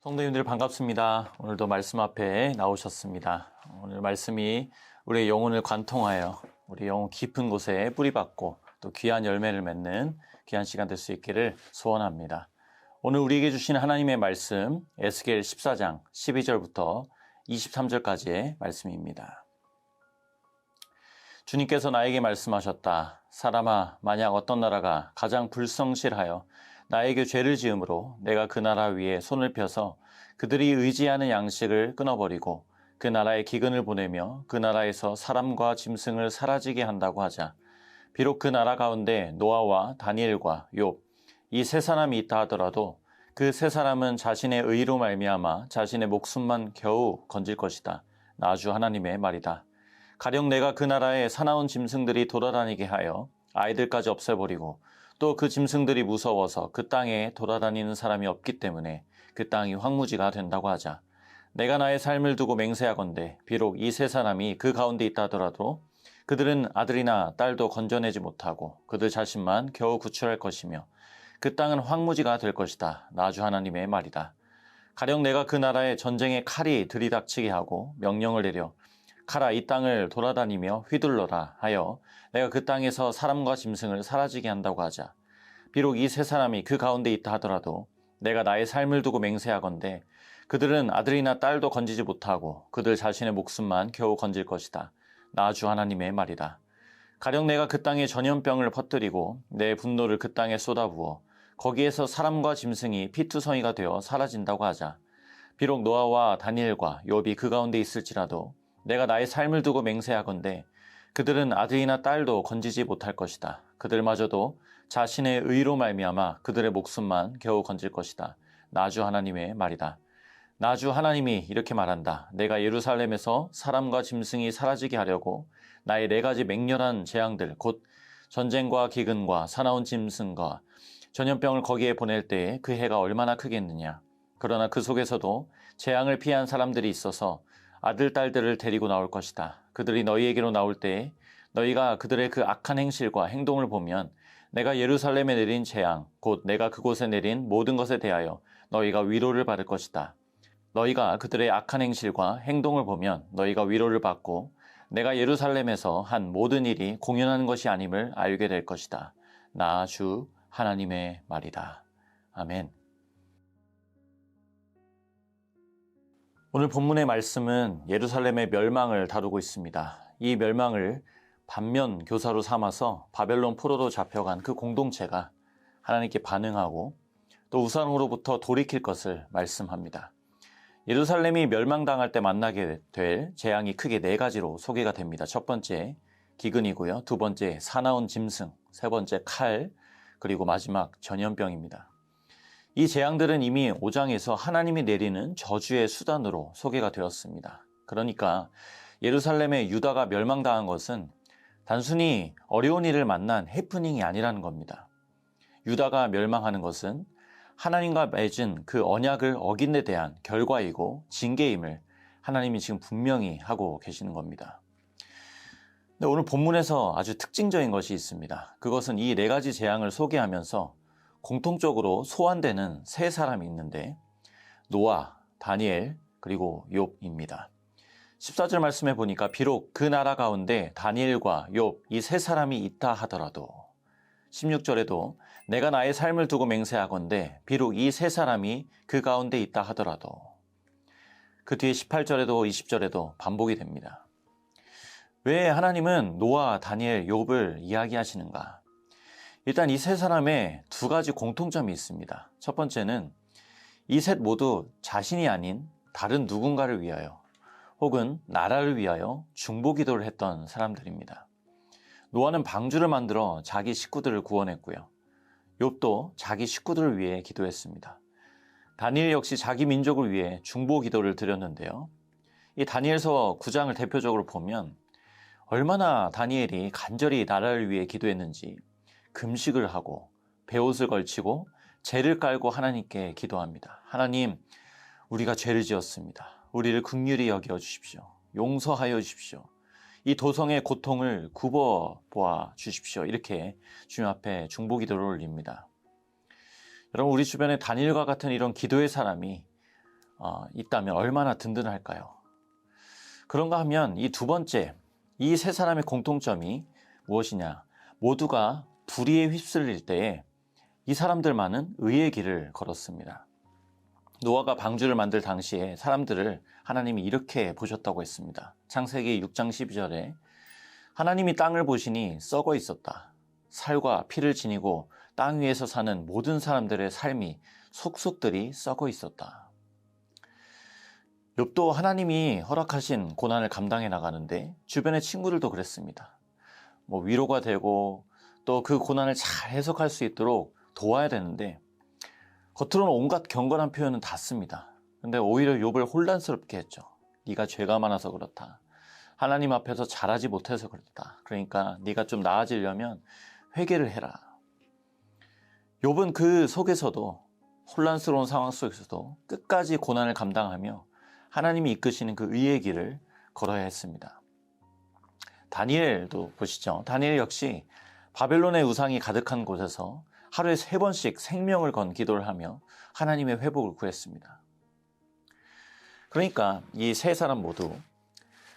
성도님들 반갑습니다. 오늘도 말씀 앞에 나오셨습니다. 오늘 말씀이 우리의 영혼을 관통하여 우리 영혼 깊은 곳에 뿌리박고 또 귀한 열매를 맺는 귀한 시간 될 수 있기를 소원합니다. 오늘 우리에게 주신 하나님의 말씀 에스겔 14장 12절부터 23절까지의 말씀입니다. 주님께서 나에게 말씀하셨다. 사람아, 만약 어떤 나라가 가장 불성실하여 나에게 죄를 지음으로 내가 그 나라 위에 손을 펴서 그들이 의지하는 양식을 끊어버리고 그 나라에 기근을 보내며 그 나라에서 사람과 짐승을 사라지게 한다고 하자. 비록 그 나라 가운데 노아와 다니엘과 욥 이 세 사람이 있다 하더라도 그 세 사람은 자신의 의로 말미암아 자신의 목숨만 겨우 건질 것이다. 나 주 하나님의 말이다. 가령 내가 그 나라에 사나운 짐승들이 돌아다니게 하여 아이들까지 없애버리고 또 그 짐승들이 무서워서 그 땅에 돌아다니는 사람이 없기 때문에 그 땅이 황무지가 된다고 하자. 내가 나의 삶을 두고 맹세하건대 비록 이 세 사람이 그 가운데 있다 하더라도 그들은 아들이나 딸도 건져내지 못하고 그들 자신만 겨우 구출할 것이며 그 땅은 황무지가 될 것이다. 나 주 하나님의 말이다. 가령 내가 그 나라에 전쟁의 칼이 들이닥치게 하고 명령을 내려 가라 이 땅을 돌아다니며 휘둘러라 하여 내가 그 땅에서 사람과 짐승을 사라지게 한다고 하자. 비록 이 세 사람이 그 가운데 있다 하더라도 내가 나의 삶을 두고 맹세하건대 그들은 아들이나 딸도 건지지 못하고 그들 자신의 목숨만 겨우 건질 것이다. 나 주 하나님의 말이다. 가령 내가 그 땅에 전염병을 퍼뜨리고 내 분노를 그 땅에 쏟아부어 거기에서 사람과 짐승이 피투성이가 되어 사라진다고 하자. 비록 노아와 다니엘과 욥이 그 가운데 있을지라도 내가 나의 삶을 두고 맹세하건대 그들은 아들이나 딸도 건지지 못할 것이다. 그들마저도 자신의 의로 말미암아 그들의 목숨만 겨우 건질 것이다. 나 주 하나님의 말이다. 나 주 하나님이 이렇게 말한다. 내가 예루살렘에서 사람과 짐승이 사라지게 하려고 나의 4가지 맹렬한 재앙들 곧 전쟁과 기근과 사나운 짐승과 전염병을 거기에 보낼 때에 그 해가 얼마나 크겠느냐. 그러나 그 속에서도 재앙을 피한 사람들이 있어서 아들, 딸들을 데리고 나올 것이다. 그들이 너희에게로 나올 때에 너희가 그들의 그 악한 행실과 행동을 보면 내가 예루살렘에 내린 재앙, 곧 내가 그곳에 내린 모든 것에 대하여 너희가 위로를 받을 것이다. 너희가 그들의 악한 행실과 행동을 보면 너희가 위로를 받고 내가 예루살렘에서 한 모든 일이 공연하는 것이 아님을 알게 될 것이다. 나 주 하나님의 말이다. 아멘. 오늘 본문의 말씀은 예루살렘의 멸망을 다루고 있습니다. 이 멸망을 반면 교사로 삼아서 바벨론 포로로 잡혀간 그 공동체가 하나님께 반응하고 또 우상으로부터 돌이킬 것을 말씀합니다. 예루살렘이 멸망당할 때 만나게 될 재앙이 크게 4가지로 소개가 됩니다. 첫 번째 기근이고요. 두 번째 사나운 짐승, 세 번째 칼, 그리고 마지막 전염병입니다. 이 재앙들은 이미 5장에서 하나님이 내리는 저주의 수단으로 소개가 되었습니다. 그러니까 예루살렘의 유다가 멸망당한 것은 단순히 어려운 일을 만난 해프닝이 아니라는 겁니다. 유다가 멸망하는 것은 하나님과 맺은 그 언약을 어긴 데 대한 결과이고 징계임을 하나님이 지금 분명히 하고 계시는 겁니다. 근데 오늘 본문에서 아주 특징적인 것이 있습니다. 그것은 이 4가지 재앙을 소개하면서 공통적으로 소환되는 3사람이 있는데 노아, 다니엘, 그리고 욥입니다. 14절 말씀해 보니까 비록 그 나라 가운데 다니엘과 욥 이 3사람이 있다 하더라도 16절에도 내가 나의 삶을 두고 맹세하건대 비록 이 3사람이 그 가운데 있다 하더라도 그 뒤에 18절에도 20절에도 반복이 됩니다. 왜 하나님은 노아, 다니엘, 욥을 이야기하시는가? 일단 이 3사람의 2가지 공통점이 있습니다. 첫 번째는 이 셋 모두 자신이 아닌 다른 누군가를 위하여 혹은 나라를 위하여 중보기도를 했던 사람들입니다. 노아는 방주를 만들어 자기 식구들을 구원했고요. 욥도 자기 식구들을 위해 기도했습니다. 다니엘 역시 자기 민족을 위해 중보기도를 드렸는데요. 이 다니엘서 9장을 대표적으로 보면 얼마나 다니엘이 간절히 나라를 위해 기도했는지 금식을 하고 베옷을 걸치고 제를 깔고 하나님께 기도합니다. 하나님, 우리가 죄를 지었습니다. 우리를 긍휼히 여겨 주십시오. 용서하여 주십시오. 이 도성의 고통을 굽어 보아 주십시오. 이렇게 주님 앞에 중보기도를 올립니다. 여러분, 우리 주변에 다니엘과 같은 이런 기도의 사람이 있다면 얼마나 든든할까요? 그런가 하면 이 두 번째, 이 세 사람의 공통점이 무엇이냐? 모두가 불의에 휩쓸릴 때에 이 사람들만은 의의 길을 걸었습니다. 노아가 방주를 만들 당시에 사람들을 하나님이 이렇게 보셨다고 했습니다. 창세기 6장 12절에 하나님이 땅을 보시니 썩어 있었다. 살과 피를 지니고 땅 위에서 사는 모든 사람들의 삶이 속속들이 썩어 있었다. 욥도 하나님이 허락하신 고난을 감당해 나가는데 주변의 친구들도 그랬습니다. 위로가 되고 또 그 고난을 잘 해석할 수 있도록 도와야 되는데 겉으로는 온갖 경건한 표현은 다 씁니다. 근데 오히려 욥을 혼란스럽게 했죠. 네가 죄가 많아서 그렇다. 하나님 앞에서 잘하지 못해서 그렇다. 그러니까 네가 좀 나아지려면 회개를 해라. 욥은 그 속에서도 혼란스러운 상황 속에서도 끝까지 고난을 감당하며 하나님이 이끄시는 그 의의 길을 걸어야 했습니다. 다니엘도 보시죠. 다니엘 역시 바벨론의 우상이 가득한 곳에서 하루에 3번씩 생명을 건 기도를 하며 하나님의 회복을 구했습니다. 그러니까 이 세 사람 모두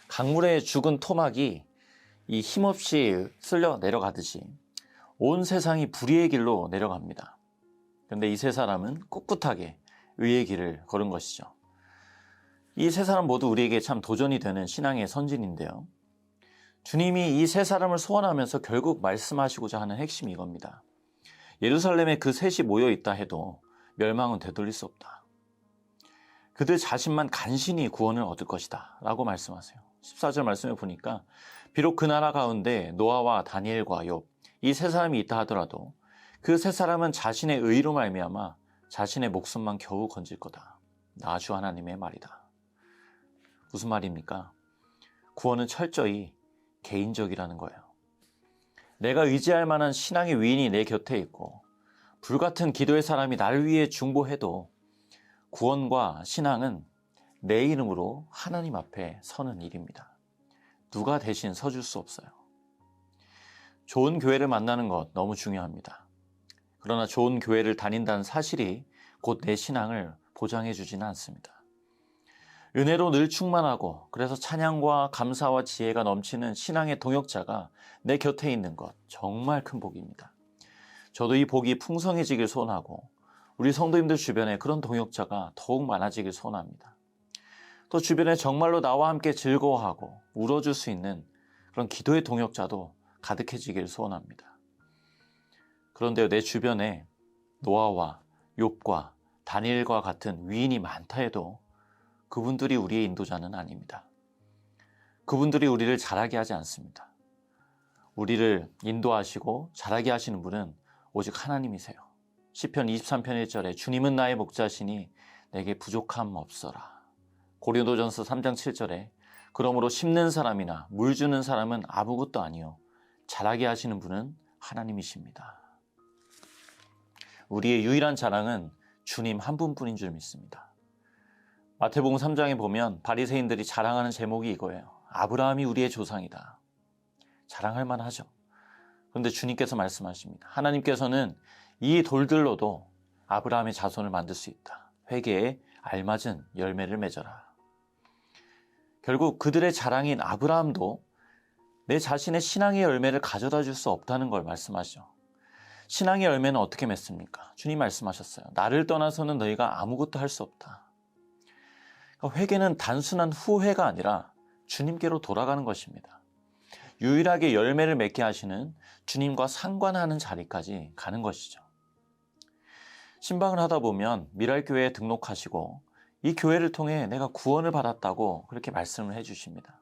강물에 죽은 토막이 이 힘없이 쓸려 내려가듯이 온 세상이 불의의 길로 내려갑니다. 그런데 이 세 사람은 꿋꿋하게 의의 길을 걸은 것이죠. 이 세 사람 모두 우리에게 참 도전이 되는 신앙의 선진인데요. 주님이 이 세 사람을 소원하면서 결국 말씀하시고자 하는 핵심이 이겁니다. 예루살렘에 그 셋이 모여 있다 해도 멸망은 되돌릴 수 없다. 그들 자신만 간신히 구원을 얻을 것이다 라고 말씀하세요. 14절 말씀에 보니까 비록 그 나라 가운데 노아와 다니엘과 욥 이 세 사람이 있다 하더라도 그 세 사람은 자신의 의로 말미암아 자신의 목숨만 겨우 건질 거다. 나 주 하나님의 말이다. 무슨 말입니까? 구원은 철저히 개인적이라는 거예요. 내가 의지할 만한 신앙의 위인이 내 곁에 있고 불같은 기도의 사람이 나를 위해 중보해도 구원과 신앙은 내 이름으로 하나님 앞에 서는 일입니다. 누가 대신 서줄 수 없어요. 좋은 교회를 만나는 것 너무 중요합니다. 그러나 좋은 교회를 다닌다는 사실이 곧 내 신앙을 보장해 주지는 않습니다. 은혜로 늘 충만하고 그래서 찬양과 감사와 지혜가 넘치는 신앙의 동역자가 내 곁에 있는 것 정말 큰 복입니다. 저도 이 복이 풍성해지길 소원하고 우리 성도님들 주변에 그런 동역자가 더욱 많아지길 소원합니다. 또 주변에 정말로 나와 함께 즐거워하고 울어줄 수 있는 그런 기도의 동역자도 가득해지길 소원합니다. 그런데 내 주변에 노아와 욥과 다니엘과 같은 위인이 많다 해도 그분들이 우리의 인도자는 아닙니다. 그분들이 우리를 자라게 하지 않습니다. 우리를 인도하시고 자라게 하시는 분은 오직 하나님이세요. 시편 23편 1절에 주님은 나의 목자시니 내게 부족함 없어라. 고린도전서 3장 7절에 그러므로 심는 사람이나 물 주는 사람은 아무것도 아니요 자라게 하시는 분은 하나님이십니다. 우리의 유일한 자랑은 주님 한 분뿐인 줄 믿습니다. 마태복음 3장에 보면 바리새인들이 자랑하는 제목이 이거예요. 아브라함이 우리의 조상이다. 자랑할 만하죠. 그런데 주님께서 말씀하십니다. 하나님께서는 이 돌들로도 아브라함의 자손을 만들 수 있다. 회개에 알맞은 열매를 맺어라. 결국 그들의 자랑인 아브라함도 내 자신의 신앙의 열매를 가져다 줄 수 없다는 걸 말씀하시죠. 신앙의 열매는 어떻게 맺습니까? 주님 말씀하셨어요. 나를 떠나서는 너희가 아무것도 할 수 없다. 회개는 단순한 후회가 아니라 주님께로 돌아가는 것입니다. 유일하게 열매를 맺게 하시는 주님과 상관하는 자리까지 가는 것이죠. 신방을 하다 보면 미랄교회에 등록하시고 이 교회를 통해 내가 구원을 받았다고 그렇게 말씀을 해주십니다.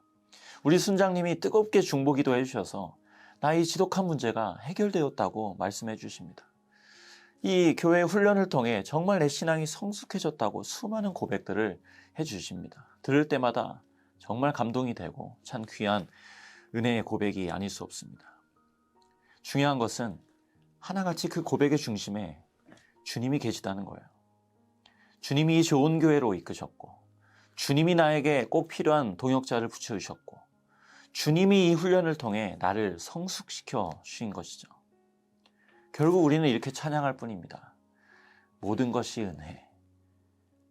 우리 순장님이 뜨겁게 중보기도 해주셔서 나의 지독한 문제가 해결되었다고 말씀해 주십니다. 이 교회 훈련을 통해 정말 내 신앙이 성숙해졌다고 수많은 고백들을 해주십니다. 들을 때마다 정말 감동이 되고 참 귀한 은혜의 고백이 아닐 수 없습니다. 중요한 것은 하나같이 그 고백의 중심에 주님이 계시다는 거예요. 주님이 좋은 교회로 이끄셨고 주님이 나에게 꼭 필요한 동역자를 붙여주셨고 주님이 이 훈련을 통해 나를 성숙시켜 주신 것이죠. 결국 우리는 이렇게 찬양할 뿐입니다. 모든 것이 은혜.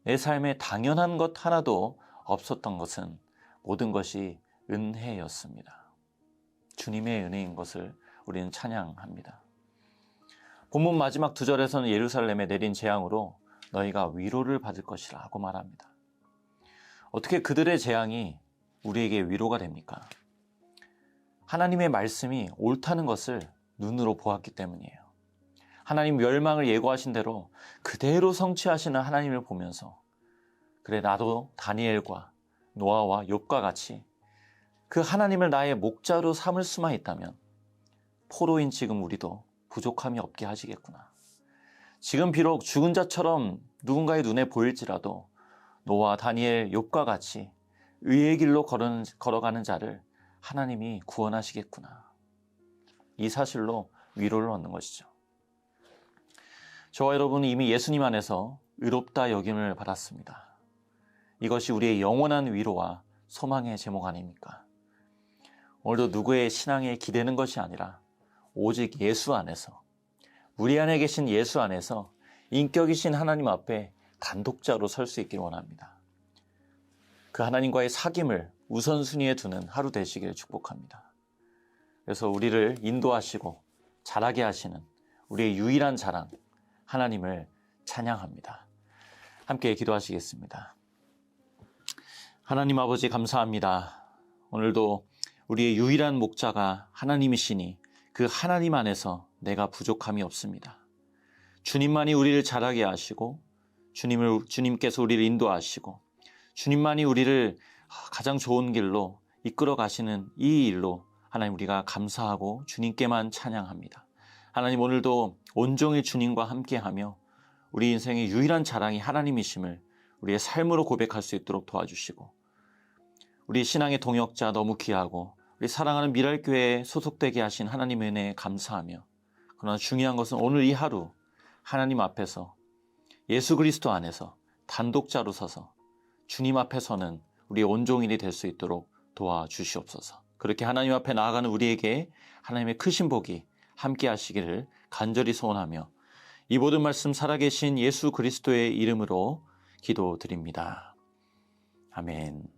내 삶에 당연한 것 하나도 없었던 것은 모든 것이 은혜였습니다. 주님의 은혜인 것을 우리는 찬양합니다. 본문 마지막 2절에서는 예루살렘에 내린 재앙으로 너희가 위로를 받을 것이라고 말합니다. 어떻게 그들의 재앙이 우리에게 위로가 됩니까? 하나님의 말씀이 옳다는 것을 눈으로 보았기 때문이에요. 하나님 멸망을 예고하신 대로 그대로 성취하시는 하나님을 보면서 그래 나도 다니엘과 노아와 욥과 같이 그 하나님을 나의 목자로 삼을 수만 있다면 포로인 지금 우리도 부족함이 없게 하시겠구나. 지금 비록 죽은 자처럼 누군가의 눈에 보일지라도 노아, 다니엘, 욥과 같이 의의 길로 걸어가는 자를 하나님이 구원하시겠구나. 이 사실로 위로를 얻는 것이죠. 저와 여러분은 이미 예수님 안에서 의롭다 여김을 받았습니다. 이것이 우리의 영원한 위로와 소망의 제목 아닙니까? 오늘도 누구의 신앙에 기대는 것이 아니라 오직 예수 안에서, 우리 안에 계신 예수 안에서 인격이신 하나님 앞에 단독자로 설 수 있길 원합니다. 그 하나님과의 사귐을 우선순위에 두는 하루 되시기를 축복합니다. 그래서 우리를 인도하시고 자라게 하시는 우리의 유일한 자랑, 하나님을 찬양합니다. 함께 기도하시겠습니다. 하나님 아버지 감사합니다. 오늘도 우리의 유일한 목자가 하나님이시니 그 하나님 안에서 내가 부족함이 없습니다. 주님만이 우리를 자라게 하시고 주님께서 우리를 인도하시고 주님만이 우리를 가장 좋은 길로 이끌어 가시는 이 일로 하나님 우리가 감사하고 주님께만 찬양합니다. 하나님 오늘도 온종일 주님과 함께하며 우리 인생의 유일한 자랑이 하나님이심을 우리의 삶으로 고백할 수 있도록 도와주시고 우리 신앙의 동역자 너무 귀하고 우리 사랑하는 미랄교회에 소속되게 하신 하나님의 은혜에 감사하며 그러나 중요한 것은 오늘 이 하루 하나님 앞에서 예수 그리스도 안에서 단독자로 서서 주님 앞에서는 우리의 온종일이 될 수 있도록 도와주시옵소서. 그렇게 하나님 앞에 나아가는 우리에게 하나님의 크신 복이 함께 하시기를 간절히 소원하며 이 모든 말씀 살아계신 예수 그리스도의 이름으로 기도드립니다. 아멘.